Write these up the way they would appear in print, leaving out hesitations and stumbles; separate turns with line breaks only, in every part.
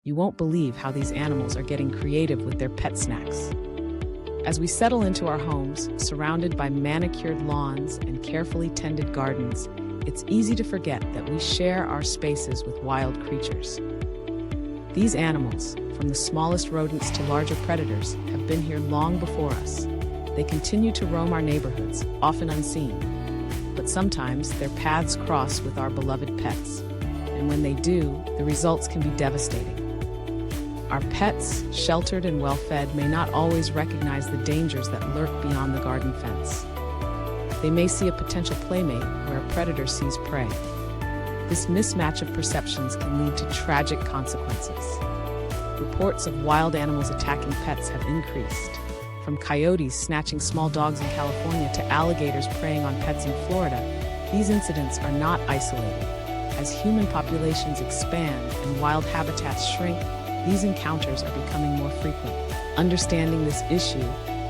You won't believe how these animals are getting creative with their pet snacks. As we settle into our homes, surrounded by manicured lawns and carefully tended gardens, it's easy to forget that we share our spaces with wild creatures. These animals, from the smallest rodents to larger predators, have been here long before us. They continue to roam our neighborhoods, often unseen. But sometimes their paths cross with our beloved pets. And when they do, the results can be devastating. Our pets, sheltered and well-fed, may not always recognize the dangers that lurk beyond the garden fence. They may see a potential playmate where a predator sees prey. This mismatch of perceptions can lead to tragic consequences. Reports of wild animals attacking pets have increased, from coyotes snatching small dogs in California to alligators preying on pets in Florida. These incidents are not isolated. As human populations expand and wild habitats shrink, these encounters are becoming more frequent. Understanding this issue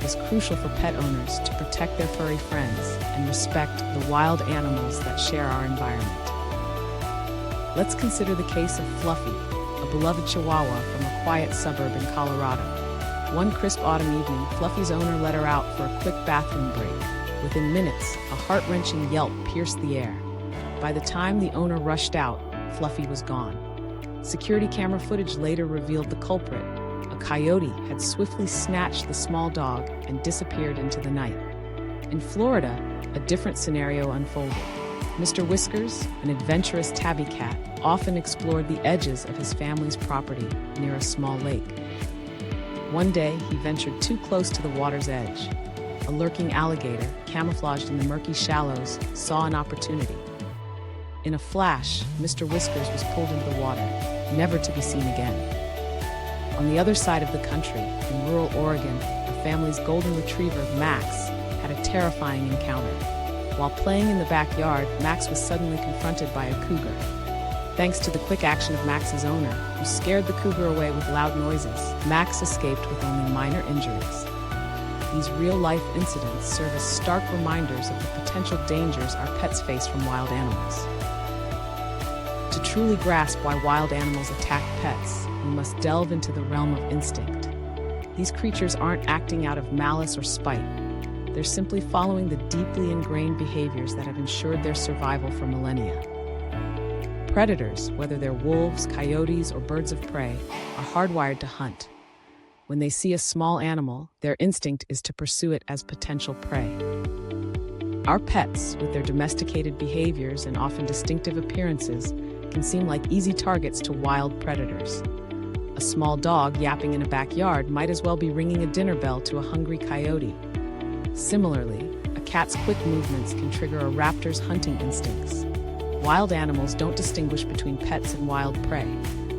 is crucial for pet owners to protect their furry friends and respect the wild animals that share our environment. Let's consider the case of Fluffy, a beloved Chihuahua from a quiet suburb in Colorado. One crisp autumn evening, Fluffy's owner let her out for a quick bathroom break. Within minutes, a heart-wrenching yelp pierced the air. By the time the owner rushed out, Fluffy was gone. Security camera footage later revealed the culprit. A coyote had swiftly snatched the small dog and disappeared into the night. In Florida, a different scenario unfolded. Mr. Whiskers, an adventurous tabby cat, often explored the edges of his family's property near a small lake. One day, he ventured too close to the water's edge. A lurking alligator, camouflaged in the murky shallows, saw an opportunity. In a flash, Mr. Whiskers was pulled into the water, never to be seen again. On the other side of the country, in rural Oregon, a family's golden retriever, Max, had a terrifying encounter. While playing in the backyard, Max was suddenly confronted by a cougar. Thanks to the quick action of Max's owner, who scared the cougar away with loud noises, Max escaped with only minor injuries. These real-life incidents serve as stark reminders of the potential dangers our pets face from wild animals. To truly grasp why wild animals attack pets, we must delve into the realm of instinct. These creatures aren't acting out of malice or spite. They're simply following the deeply ingrained behaviors that have ensured their survival for millennia. Predators, whether they're wolves, coyotes, or birds of prey, are hardwired to hunt. When they see a small animal, their instinct is to pursue it as potential prey. Our pets, with their domesticated behaviors and often distinctive appearances, can seem like easy targets to wild predators. A small dog yapping in a backyard might as well be ringing a dinner bell to a hungry coyote. Similarly, a cat's quick movements can trigger a raptor's hunting instincts. Wild animals don't distinguish between pets and wild prey.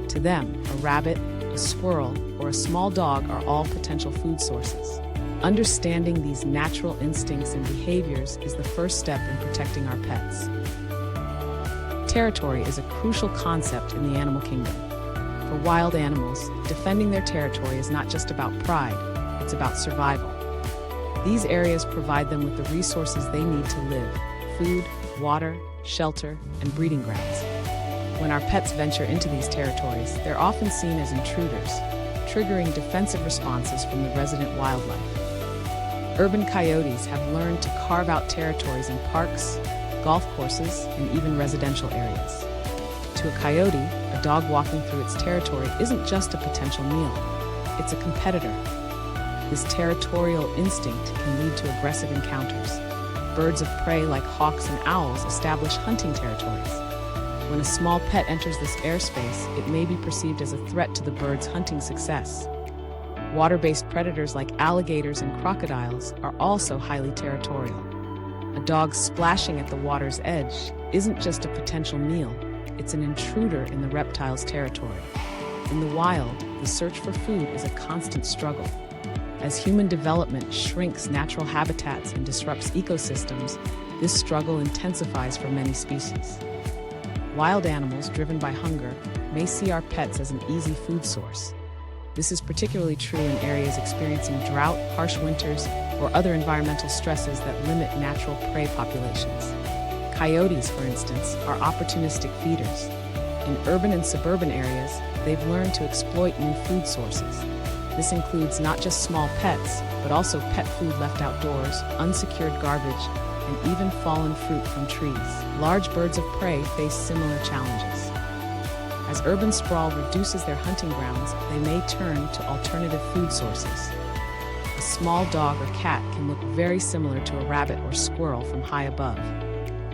To them, a rabbit, a squirrel, or a small dog are all potential food sources. Understanding these natural instincts and behaviors is the first step in protecting our pets. Territory is a crucial concept in the animal kingdom. For wild animals, defending their territory is not just about pride, it's about survival. These areas provide them with the resources they need to live: food, water, shelter, and breeding grounds. When our pets venture into these territories, they're often seen as intruders, triggering defensive responses from the resident wildlife. Urban coyotes have learned to carve out territories in parks, golf courses, and even residential areas. To a coyote, a dog walking through its territory isn't just a potential meal, it's a competitor. This territorial instinct can lead to aggressive encounters. Birds of prey like hawks and owls establish hunting territories. When a small pet enters this airspace, it may be perceived as a threat to the bird's hunting success. Water-based predators like alligators and crocodiles are also highly territorial. A dog splashing at the water's edge isn't just a potential meal, it's an intruder in the reptile's territory. In the wild, the search for food is a constant struggle. As human development shrinks natural habitats and disrupts ecosystems, this struggle intensifies for many species. Wild animals driven by hunger may see our pets as an easy food source. This is particularly true in areas experiencing drought, harsh winters, or other environmental stresses that limit natural prey populations. Coyotes, for instance, are opportunistic feeders. In urban and suburban areas, they've learned to exploit new food sources. This includes not just small pets, but also pet food left outdoors, unsecured garbage, and even fallen fruit from trees. Large birds of prey face similar challenges. As urban sprawl reduces their hunting grounds, they may turn to alternative food sources. A small dog or cat can look very similar to a rabbit or squirrel from high above.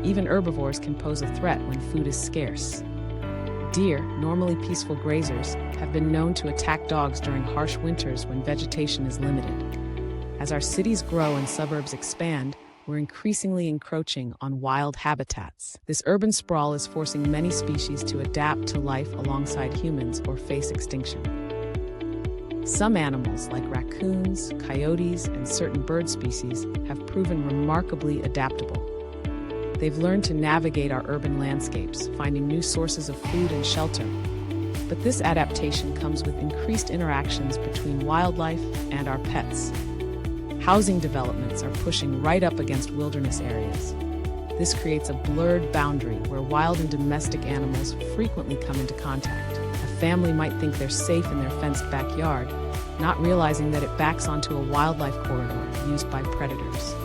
Even herbivores can pose a threat when food is scarce. Deer, normally peaceful grazers, have been known to attack dogs during harsh winters when vegetation is limited. As our cities grow and suburbs expand, we're increasingly encroaching on wild habitats. This urban sprawl is forcing many species to adapt to life alongside humans or face extinction. Some animals, like raccoons, coyotes, and certain bird species, have proven remarkably adaptable. They've learned to navigate our urban landscapes, finding new sources of food and shelter. But this adaptation comes with increased interactions between wildlife and our pets. Housing developments are pushing right up against wilderness areas. This creates a blurred boundary where wild and domestic animals frequently come into contact. A family might think they're safe in their fenced backyard, not realizing that it backs onto a wildlife corridor used by predators.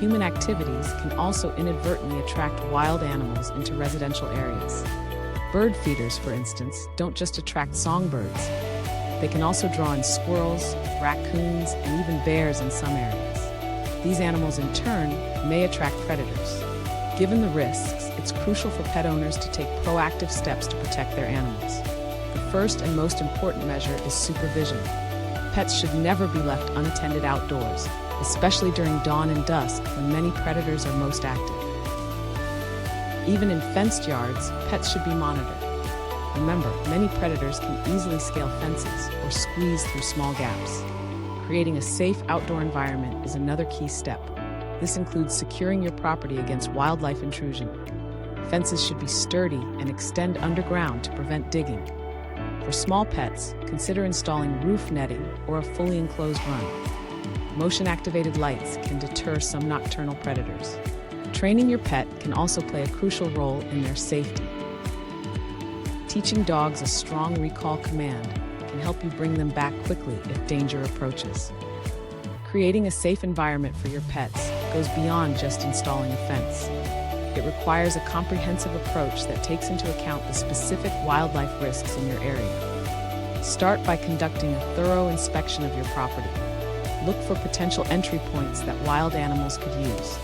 Human activities can also inadvertently attract wild animals into residential areas. Bird feeders, for instance, don't just attract songbirds. They can also draw in squirrels, raccoons, and even bears in some areas. These animals, in turn, may attract predators. Given the risks, it's crucial for pet owners to take proactive steps to protect their animals. The first and most important measure is supervision. Pets should never be left unattended outdoors, especially during dawn and dusk when many predators are most active. Even in fenced yards, pets should be monitored. Remember, many predators can easily scale fences or squeeze through small gaps. Creating a safe outdoor environment is another key step. This includes securing your property against wildlife intrusion. Fences should be sturdy and extend underground to prevent digging. For small pets, consider installing roof netting or a fully enclosed run. Motion-activated lights can deter some nocturnal predators. Training your pet can also play a crucial role in their safety. Teaching dogs a strong recall command can help you bring them back quickly if danger approaches. Creating a safe environment for your pets goes beyond just installing a fence. It requires a comprehensive approach that takes into account the specific wildlife risks in your area. Start by conducting a thorough inspection of your property. Look for potential entry points that wild animals could use.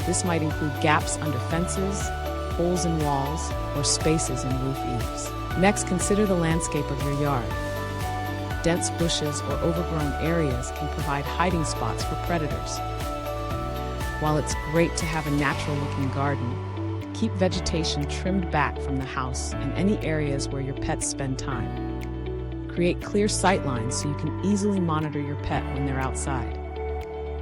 This might include gaps under fences, holes in walls, or spaces in roof eaves. Next, consider the landscape of your yard. Dense bushes or overgrown areas can provide hiding spots for predators. While it's great to have a natural-looking garden, keep vegetation trimmed back from the house and any areas where your pets spend time. Create clear sight lines so you can easily monitor your pet when they're outside.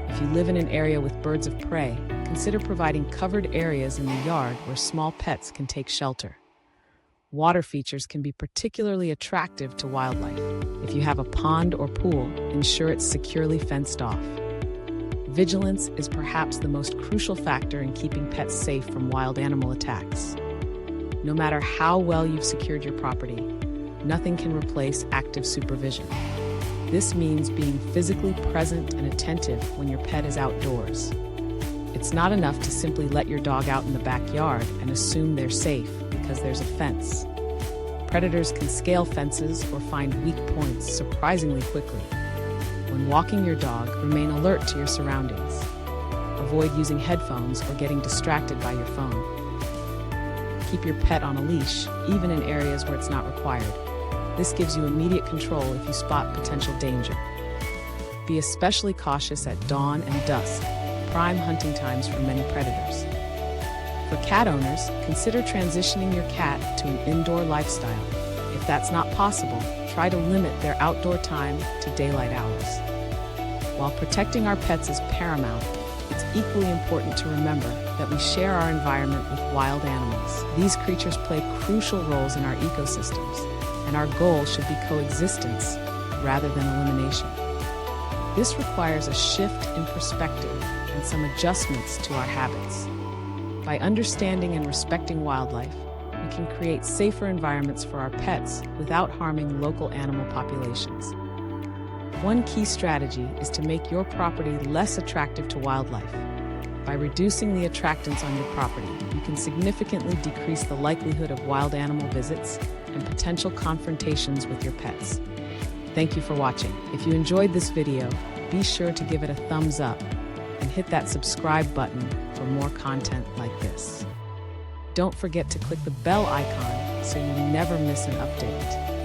If you live in an area with birds of prey, consider providing covered areas in the yard where small pets can take shelter. Water features can be particularly attractive to wildlife. If you have a pond or pool, ensure it's securely fenced off. Vigilance is perhaps the most crucial factor in keeping pets safe from wild animal attacks. No matter how well you've secured your property, nothing can replace active supervision. This means being physically present and attentive when your pet is outdoors. It's not enough to simply let your dog out in the backyard and assume they're safe because there's a fence. Predators can scale fences or find weak points surprisingly quickly. When walking your dog, remain alert to your surroundings. Avoid using headphones or getting distracted by your phone. Keep your pet on a leash, even in areas where it's not required. This gives you immediate control if you spot potential danger. Be especially cautious at dawn and dusk, prime hunting times for many predators. For cat owners, consider transitioning your cat to an indoor lifestyle. If that's not possible, try to limit their outdoor time to daylight hours. While protecting our pets is paramount, it's equally important to remember that we share our environment with wild animals. These creatures play crucial roles in our ecosystems, and our goal should be coexistence rather than elimination. This requires a shift in perspective and some adjustments to our habits. By understanding and respecting wildlife, we can create safer environments for our pets without harming local animal populations. One key strategy is to make your property less attractive to wildlife. By reducing the attractants on your property, you can significantly decrease the likelihood of wild animal visits and potential confrontations with your pets. Thank you for watching. If you enjoyed this video, be sure to give it a thumbs up and hit that subscribe button for more content like this. Don't forget to click the bell icon so you never miss an update.